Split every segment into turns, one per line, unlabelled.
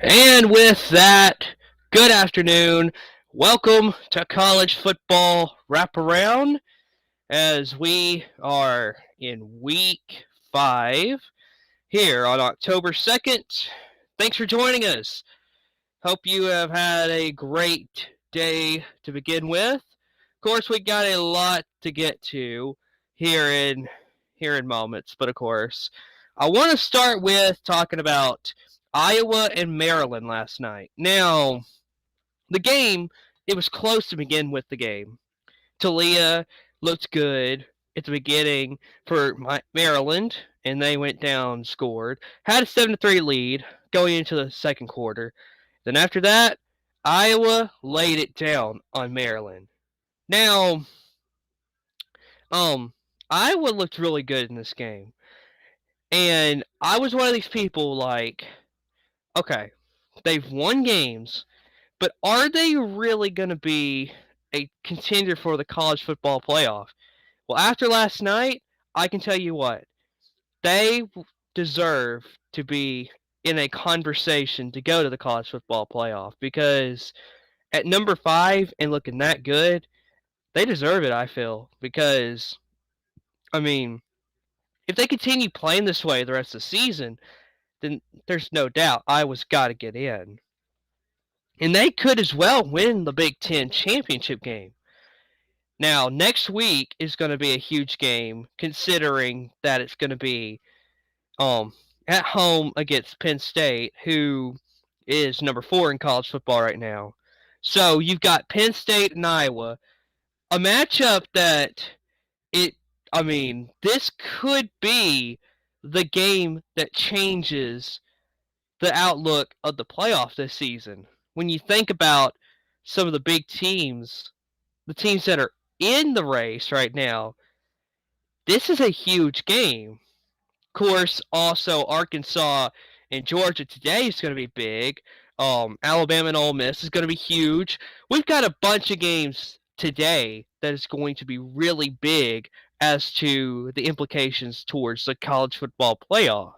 And with that, good afternoon. Welcome to College Football Wraparound as we are in week 5 here on October 2nd. Thanks for joining us. Hope you have had a great day to begin with. Of course, we got a lot to get to here in moments, but of course, I want to start with talking about Iowa and Maryland last night. Now, the game, it was close to begin with the game. Talia looked good at the beginning for Maryland, and they went down, scored, had a 7-3 lead going into the second quarter. Then after that, Iowa laid it down on Maryland. Now, Iowa looked really good in this game. And I was one of these people like, okay, they've won games, but are they really going to be a contender for the college football playoff? Well, after last night, I can tell you what, they deserve to be in a conversation to go to the college football playoff because at number 5 and looking that good, they deserve it, I feel, because, I mean, if they continue playing this way the rest of the season, then there's no doubt Iowa's got to get in. And they could as well win the Big Ten championship game. Now, next week is going to be a huge game, considering that it's going to be at home against Penn State, who is number 4 in college football right now. So you've got Penn State and Iowa, a matchup that this could be the game that changes the outlook of the playoff this season. When you think about some of the big teams, the teams that are in the race right now, this is a huge game. Of course, also Arkansas and Georgia today is going to be big. Alabama and Ole Miss is going to be huge. We've got a bunch of games today that is going to be really big as to the implications towards the college football playoff.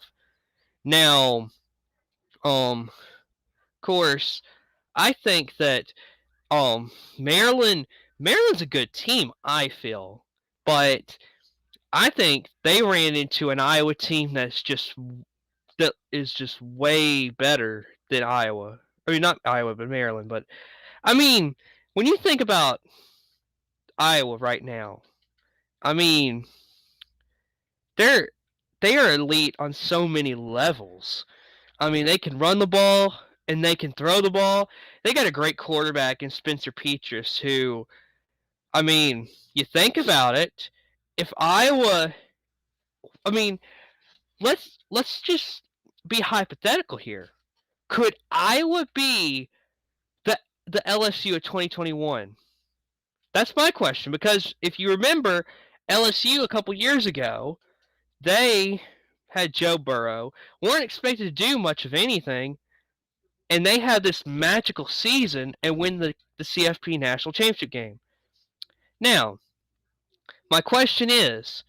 Now, of course, I think that Maryland's a good team, I feel, but I think they ran into an Iowa team that is just way better than Iowa. I mean, not Iowa, but Maryland. But I mean, when you think about Iowa right now, I mean, they are elite on so many levels. I mean, they can run the ball and they can throw the ball. They got a great quarterback in Spencer Petras who, I mean, you think about it, if Iowa, I mean, let's just be hypothetical here. Could Iowa be the LSU of 2021? That's my question, because if you remember LSU a couple years ago, they had Joe Burrow, weren't expected to do much of anything, and they had this magical season and win the CFP National Championship game. Now, my question is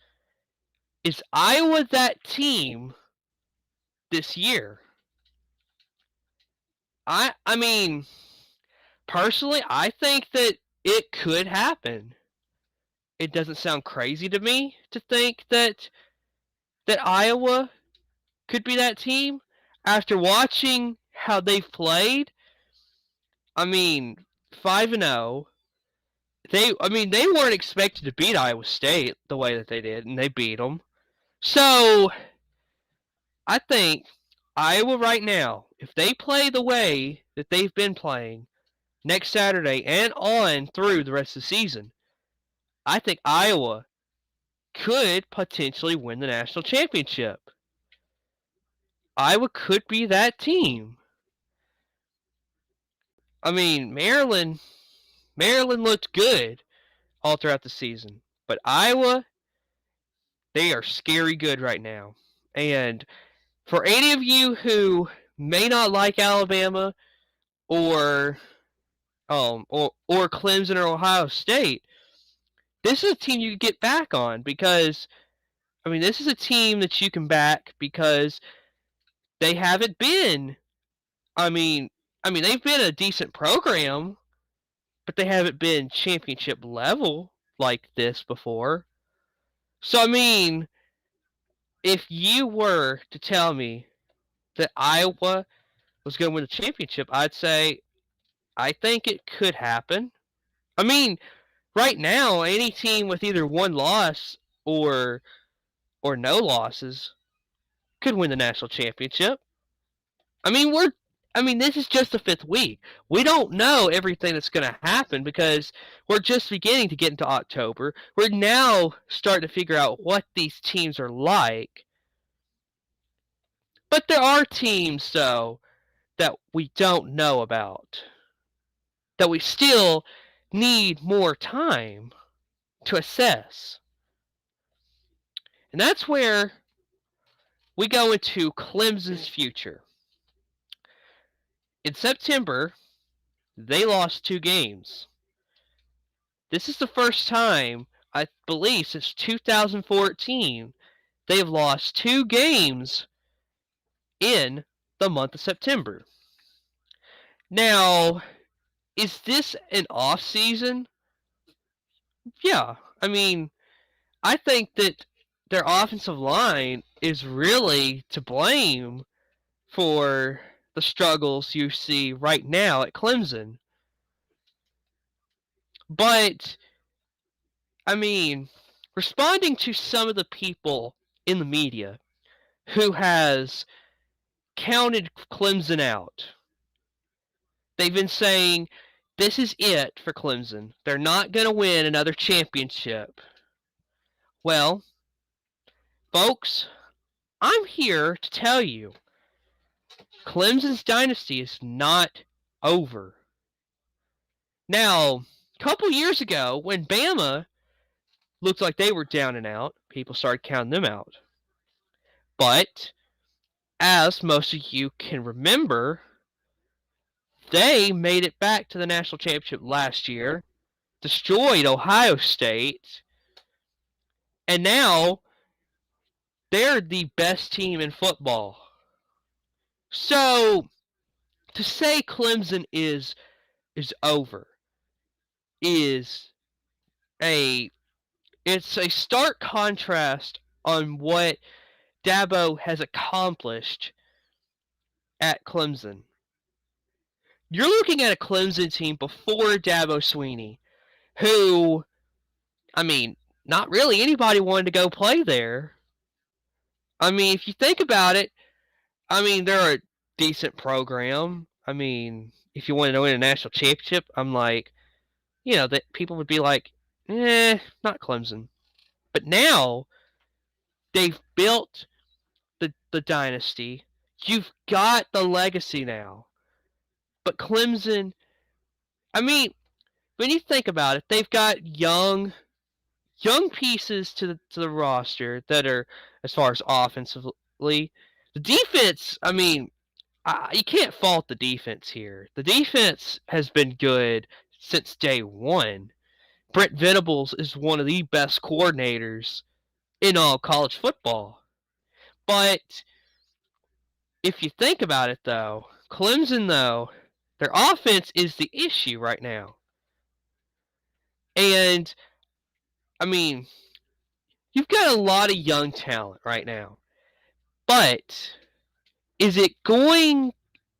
Iowa that team this year? I mean, personally, I think that it could happen. it doesn't sound crazy to me to think that Iowa could be that team after watching how they've played. I mean, 5-0. They weren't expected to beat Iowa State the way that they did, and they beat them. So I think Iowa right now, if they play the way that they've been playing next Saturday and on through the rest of the season, I think Iowa could potentially win the national championship. Iowa could be that team. I mean, Maryland looked good all throughout the season, but Iowa, they are scary good right now. And for any of you who may not like Alabama or or Clemson or Ohio State, this is a team you can get back on because this is a team that you can back because they haven't been. I mean, they've been a decent program, but they haven't been championship level like this before. So if you were to tell me that Iowa was going to win the championship, I'd say I think it could happen. I mean, right now, any team with either one loss or no losses could win the national championship. I mean, this is just the fifth week. We don't know everything that's going to happen because we're just beginning to get into October. We're now starting to figure out what these teams are like. But there are teams, though, that we don't know about, that we still need more time to assess. And that's where we go into Clemson's future. In September, they lost 2 games. This is the first time, I believe, since 2014, they have lost 2 games in the month of September. Now, is this an off season? Yeah. I think that their offensive line is really to blame for the struggles you see right now at Clemson. But, responding to some of the people in the media who has counted Clemson out, they've been saying, this is it for Clemson. They're not going to win another championship. Well, folks, I'm here to tell you Clemson's dynasty is not over. Now, a couple years ago, when Bama looked like they were down and out, people started counting them out. But, as most of you can remember, they made it back to the national championship last year, destroyed Ohio State, and now they're the best team in football. So, to say Clemson is over is it's a stark contrast on what Dabo has accomplished at Clemson. You're looking at a Clemson team before Dabo Swinney, who, not really anybody wanted to go play there. If you think about it, they're a decent program. If you wanted to win a national championship, that people would be like, not Clemson. But now, they've built the dynasty. You've got the legacy now. But Clemson, when you think about it, they've got young pieces to the roster that are, as far as offensively. The defense, you can't fault the defense here. The defense has been good since day one. Brent Venables is one of the best coordinators in all college football. But if you think about it, though, Clemson, their offense is the issue right now. And I mean, you've got a lot of young talent right now, but is it going?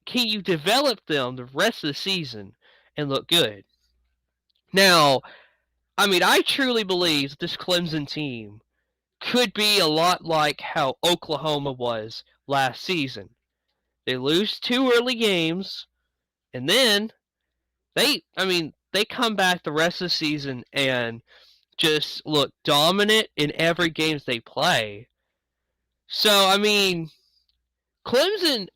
Can you develop them the rest of the season and look good? Now, I mean, I truly believe this Clemson team could be a lot like how Oklahoma was last season. They lose 2 early games, and then they come back the rest of the season and just look dominant in every games they play. So, I mean, Clemson,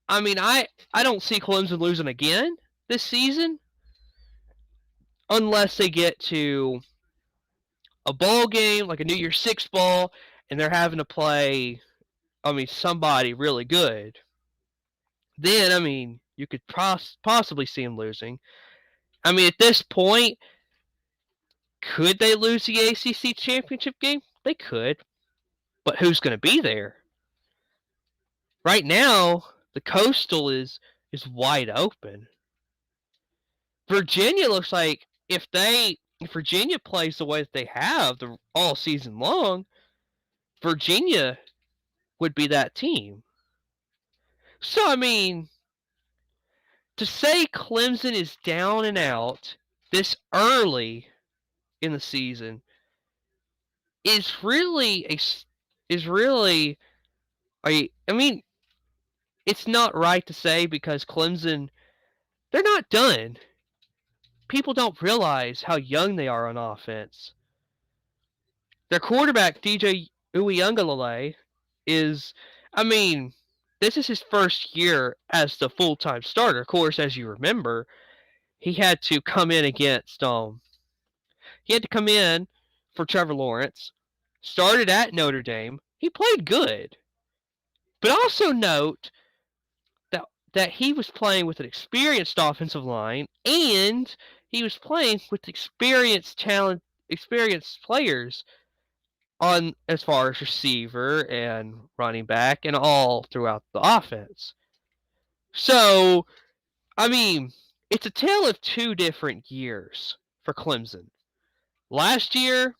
I don't see Clemson losing again this season unless they get to a bowl game, like a New Year's Six bowl, and they're having to play, somebody really good. Then, you could possibly see them losing. At this point, could they lose the ACC championship game? They could, but who's going to be there? Right now, the Coastal is wide open. Virginia looks like if Virginia plays the way that they have all season long, Virginia would be that team. So to say Clemson is down and out this early in the season is really it's not right to say because Clemson, they're not done. People don't realize how young they are on offense. Their quarterback, DJ Uiagalelei, is, I mean, this is his first year as the full-time starter. Of course, as you remember, he had to come in for Trevor Lawrence, started at Notre Dame. He played good. But also note that he was playing with an experienced offensive line and he was playing with experienced players on as far as receiver and running back and all throughout the offense. So, it's a tale of 2 different years for Clemson. Last year,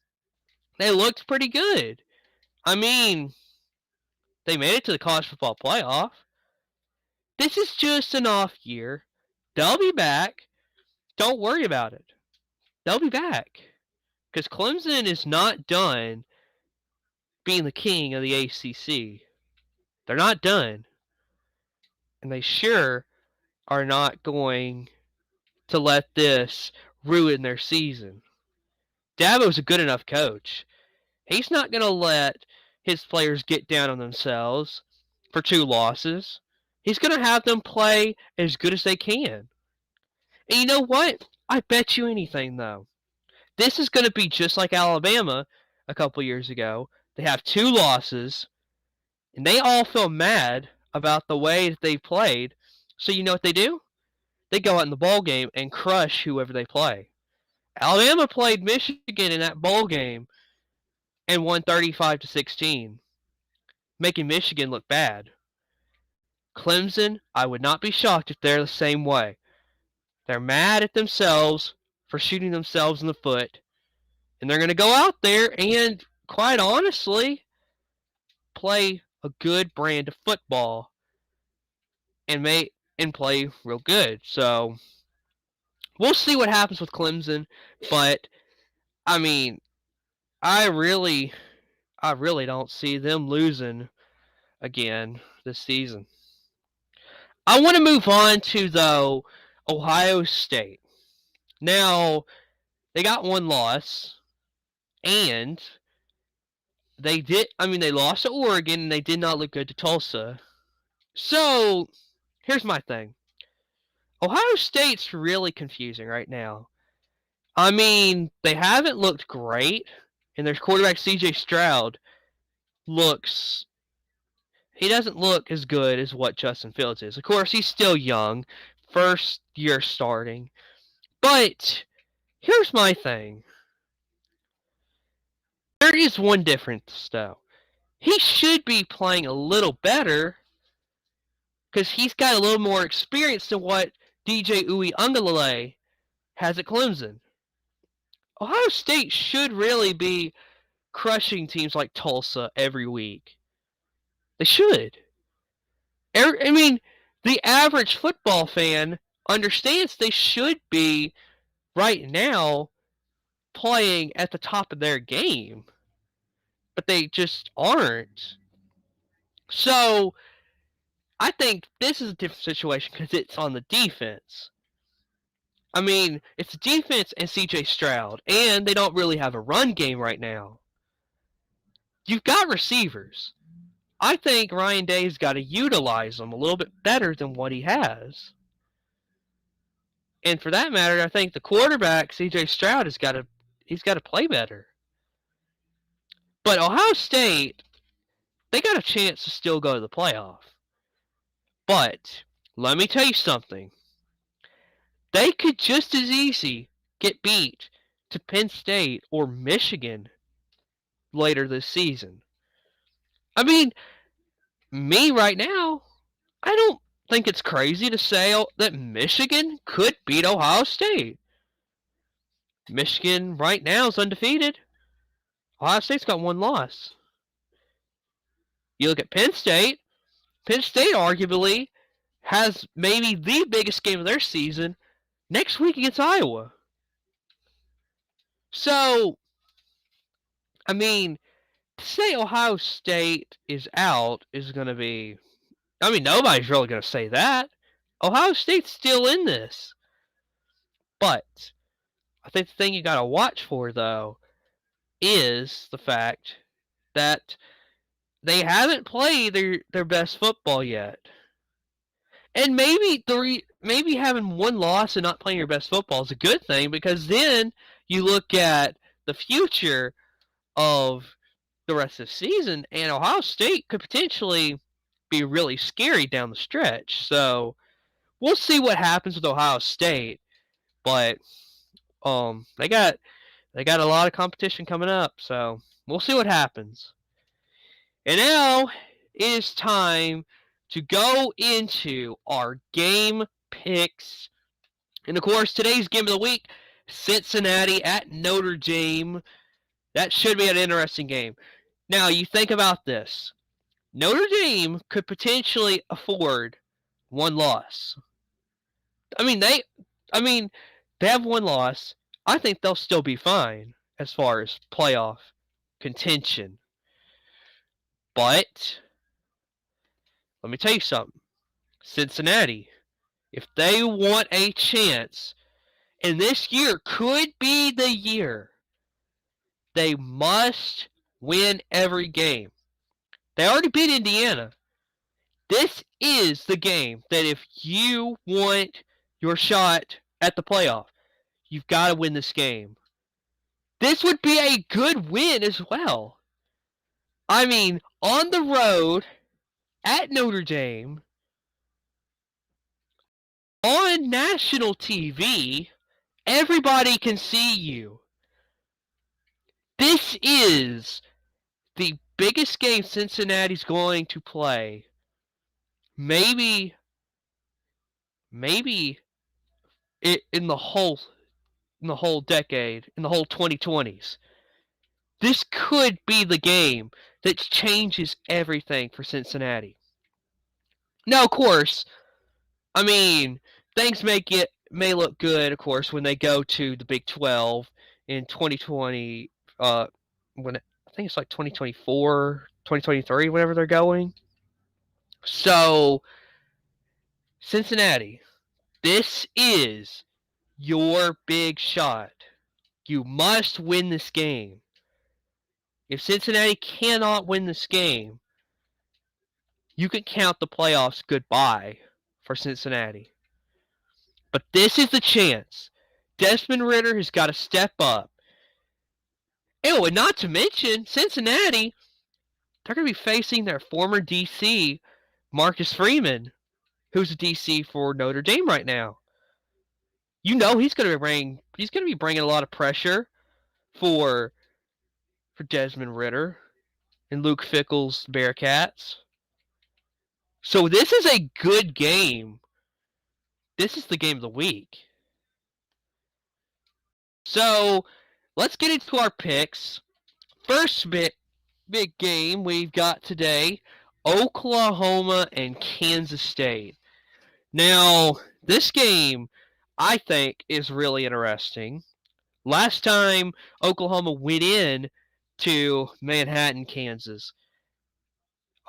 they looked pretty good. They made it to the college football playoff. This is just an off year. They'll be back. Don't worry about it. They'll be back. Because Clemson is not done being the king of the ACC. They're not done. And they sure are not going to let this ruin their season. Dabo's a good enough coach. He's not going to let his players get down on themselves for 2 losses. He's going to have them play as good as they can. And you know what? I bet you anything, though. This is going to be just like Alabama a couple years ago. They have 2 losses, and they all feel mad about the way that they played. So you know what they do? They go out in the bowl game and crush whoever they play. Alabama played Michigan in that bowl game and won 35-16, making Michigan look bad. Clemson, I would not be shocked if they're the same way. They're mad at themselves for shooting themselves in the foot, and they're going to go out there and, quite honestly, play a good brand of football and play real good. So we'll see what happens with Clemson, but I really don't see them losing again this season. I want to move on to, though, Ohio State. Now, they got 1 loss, and they lost to Oregon, and they did not look good to Tulsa. So, here's my thing. Ohio State's really confusing right now. They haven't looked great, and their quarterback, C.J. Stroud, he doesn't look as good as what Justin Fields is. Of course, he's still young, first year starting. But here's my thing. There is one difference, though. He should be playing a little better because he's got a little more experience than what DJ Uiagalelei has at Clemson. Ohio State should really be crushing teams like Tulsa every week. They should. I mean, the average football fan understands they should be right now playing at the top of their game, but they just aren't. So I think this is a different situation because it's on the defense. I mean, it's defense and CJ Stroud, and they don't really have a run game right now. You've got receivers. I think Ryan Day's got to utilize them a little bit better than what he has. And for that matter, I think the quarterback, CJ Stroud, he's got to play better. But Ohio State, they got a chance to still go to the playoff. But let me tell you something. They could just as easy get beat to Penn State or Michigan later this season. I mean, me right now, I don't think it's crazy to say that Michigan could beat Ohio State. Michigan right now is undefeated. Ohio State's got one loss. You look at Penn State. Penn State arguably has maybe the biggest game of their season next week against Iowa. So, I mean, to say Ohio State is out is going to be. I mean, nobody's really going to say that. Ohio State's still in this. But I think the thing you got to watch for, though, is the fact that they haven't played their best football yet. And maybe having one loss and not playing your best football is a good thing because then you look at the future of the rest of the season, and Ohio State could potentially be really scary down the stretch. So we'll see what happens with Ohio State, but they got a lot of competition coming up, so we'll see what happens. And now it is time to go into our game picks. And of course, today's game of the week, Cincinnati at Notre Dame. That should be an interesting game. Now, you think about this. Notre Dame could potentially afford one loss. I mean, they have one loss. I think they'll still be fine as far as playoff contention. But let me tell you something. Cincinnati, if they want a chance, and this year could be the year, they must win every game. They already beat Indiana. This is the game that if you want your shot at the playoff, you've got to win this game. This would be a good win as well. I mean, on the road at Notre Dame, on national TV, everybody can see you. This is the biggest game Cincinnati's going to play. Maybe in the whole decade, in the whole 2020s. This could be the game that changes everything for Cincinnati. Now, of course, I mean, things may look good, of course, when they go to the Big 12 in 2020, when I think it's like 2024, 2023, whenever they're going. So, Cincinnati, this is your big shot. You must win this game. If Cincinnati cannot win this game, you can count the playoffs goodbye for Cincinnati. But this is the chance. Desmond Ridder has got to step up. Oh, and not to mention, Cincinnati, they're going to be facing their former DC, Marcus Freeman, who's a DC for Notre Dame right now. You know he's going to be bringing a lot of pressure for Desmond Ridder and Luke Fickell's Bearcats. So this is a good game. This is the game of the week. So let's get into our picks. First big game we've got today, Oklahoma and Kansas State. Now, this game, I think, is really interesting. Last time Oklahoma went in to Manhattan, Kansas,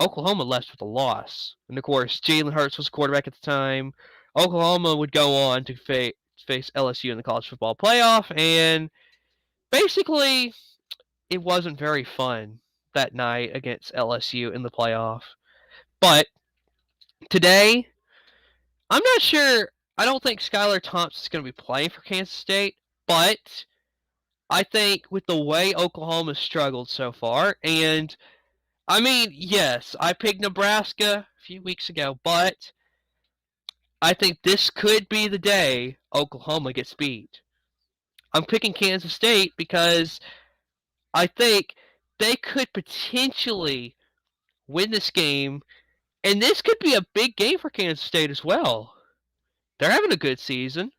Oklahoma left with a loss. And of course, Jalen Hurts was quarterback at the time. Oklahoma would go on to face LSU in the college football playoff, and basically, it wasn't very fun that night against LSU in the playoff. But today, I'm not sure. I don't think Skylar Thompson's going to be playing for Kansas State, but I think with the way Oklahoma struggled so far, and I mean, yes, I picked Nebraska a few weeks ago, but I think this could be the day Oklahoma gets beat. I'm picking Kansas State because I think they could potentially win this game, and this could be a big game for Kansas State as well. They're having a good season.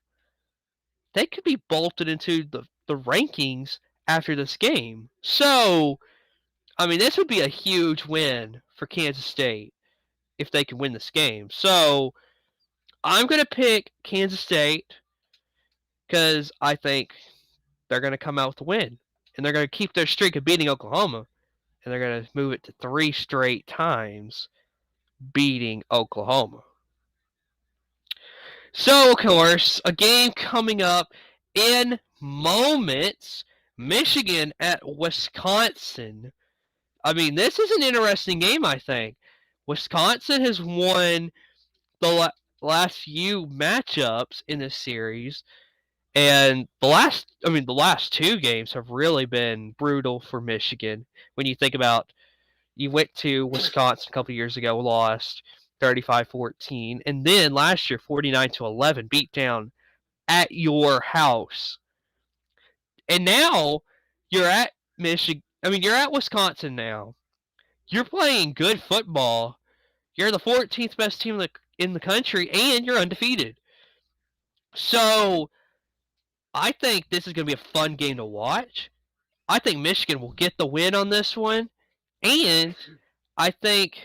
They could be bolted into the rankings after this game. So, I mean, this would be a huge win for Kansas State if they can win this game. So, I'm going to pick Kansas State because I think they're going to come out with a win. And they're going to keep their streak of beating Oklahoma. And they're going to move it to 3 straight times beating Oklahoma. So, of course, a game coming up in moments. Michigan at Wisconsin. I mean, this is an interesting game, I think. Wisconsin has won the last few matchups in this series, and the last 2 games have really been brutal for Michigan. When you think about, you went to Wisconsin a couple years ago, lost 35-14, and then last year 49-11, beat down at your house. And now you're at Michigan. I mean, you're at Wisconsin now. You're playing good football. You're the 14th best team in the country, and you're undefeated. So I think this is going to be a fun game to watch. I think Michigan will get the win on this one, and I think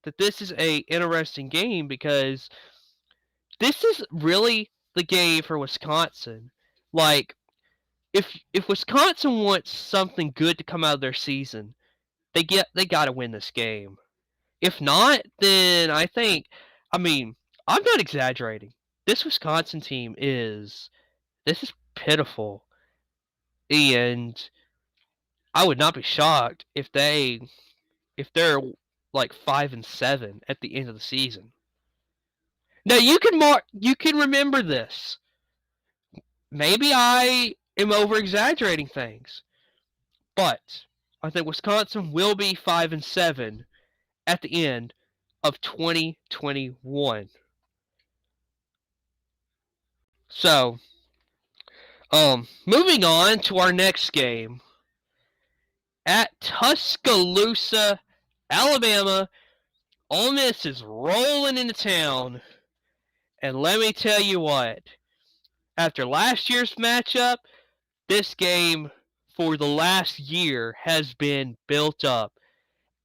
that this is a interesting game because this is really the game for Wisconsin. Like, if Wisconsin wants something good to come out of their season, they got to win this game. If not, then I mean, I'm not exaggerating. This Wisconsin team this is pitiful, and I would not be shocked if they're like 5-7 at the end of the season. Now you can remember this. Maybe I am over exaggerating things, but I think Wisconsin will be 5-7 at the end of 2021. So, moving on to our next game at Tuscaloosa, Alabama. Ole Miss is rolling into town, and let me tell you what. After last year's matchup, this game for the last year has been built up.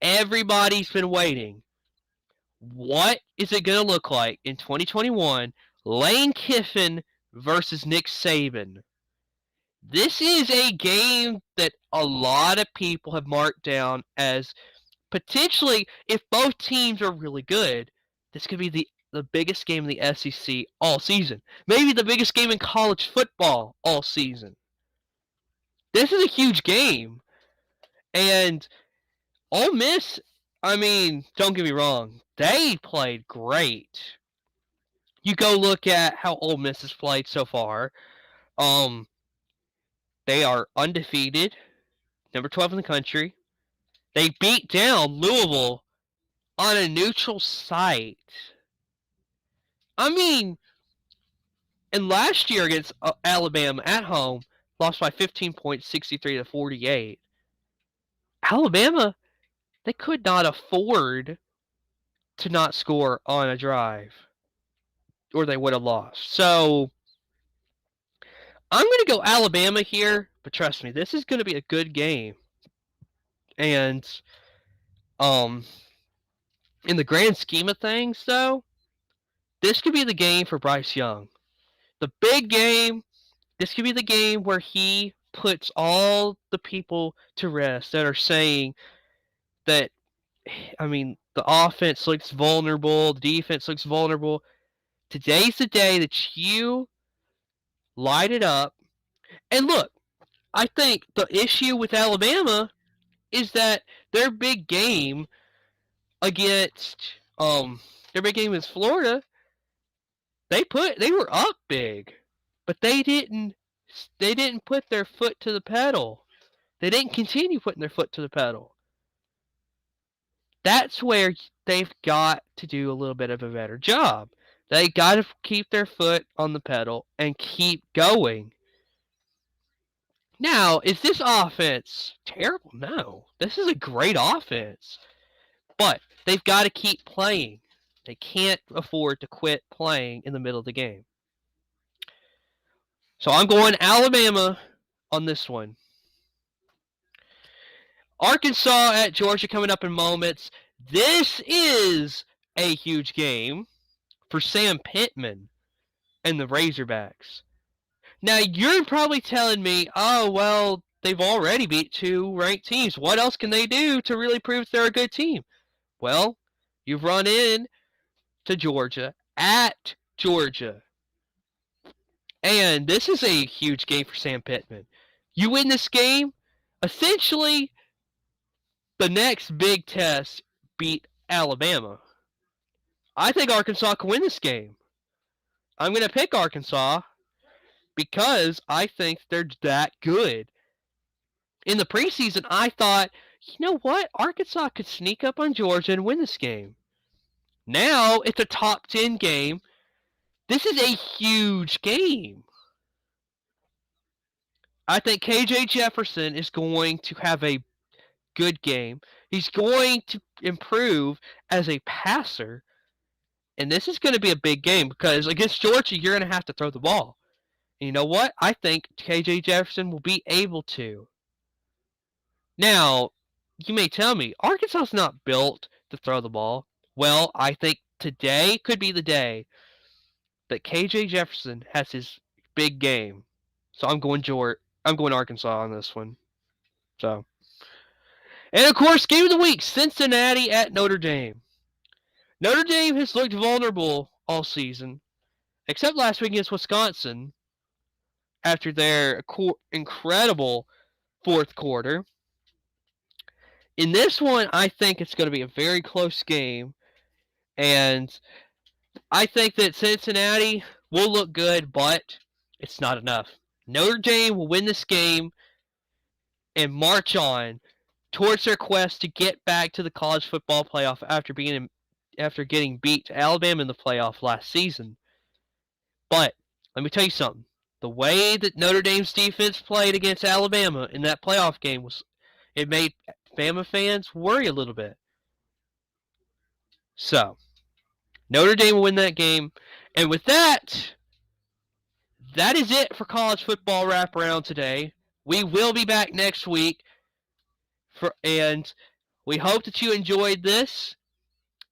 Everybody's been waiting. What is it going to look like in 2021? Lane Kiffin versus Nick Saban. This is a game that a lot of people have marked down as potentially, if both teams are really good, this could be the biggest game in the SEC all season. Maybe the biggest game in college football all season. This is a huge game. And Ole Miss, I mean, don't get me wrong, they played great. You go look at how Ole Miss has played so far. They are undefeated, number 12 in the country. They beat down Louisville on a neutral site. I mean, and last year against Alabama at home, lost by 15 points, 63-48. Alabama, they could not afford to not score on a drive, or they would have lost. So I'm going to go Alabama here But trust me, this is going to be a good game. And um, in the grand scheme of things, though, this could be the game for Bryce Young. The big game. This could be the game where he puts all the people to rest that are saying that, I mean, the offense looks vulnerable, the defense looks vulnerable. Today's the day that you light it up. And look, I think the issue with Alabama is that their big game against their big game against Florida, they were up big, but they didn't put their foot to the pedal. They didn't continue putting their foot to the pedal. That's where they've got to do a little bit of a better job. They got to keep their foot on the pedal and keep going. Now, is this offense terrible? No. This is a great offense. But they've got to keep playing. They can't afford to quit playing in the middle of the game. So I'm going Alabama on this one. Arkansas at Georgia coming up in moments. This is a huge game for Sam Pittman and the Razorbacks. Now, you're probably telling me, oh, well, they've already beat two ranked teams. What else can they do to really prove they're a good team? Well, you've run in to Georgia at Georgia. And this is a huge game for Sam Pittman. You win this game, essentially, the next big test beat Alabama. I think Arkansas can win this game. I'm going to pick Arkansas because I think they're that good. In the preseason, I thought, you know what? Arkansas could sneak up on Georgia and win this game. Now it's a top 10 game. This is a huge game. I think KJ Jefferson is going to have a good game. He's going to improve as a passer. And this is going to be a big game because against Georgia, you're going to have to throw the ball. And you know what? I think KJ Jefferson will be able to. Now, you may tell me, Arkansas's not built to throw the ball. Well, I think today could be the day that KJ Jefferson has his big game. So I'm going Arkansas on this one. So, and of course, game of the week, Cincinnati at Notre Dame. Notre Dame has looked vulnerable all season, except last week against Wisconsin after their incredible fourth quarter. In this one, I think it's going to be a very close game, and I think that Cincinnati will look good, but it's not enough. Notre Dame will win this game and march on towards their quest to get back to the college football playoff after getting beat to Alabama in the playoff last season. But let me tell you something. The way that Notre Dame's defense played against Alabama in that playoff game it made Bama fans worry a little bit. So, Notre Dame will win that game. And with that, that is it for college football wraparound today. We will be back next week. And we hope that you enjoyed this.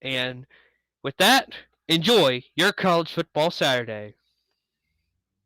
And with that, enjoy your college football Saturday.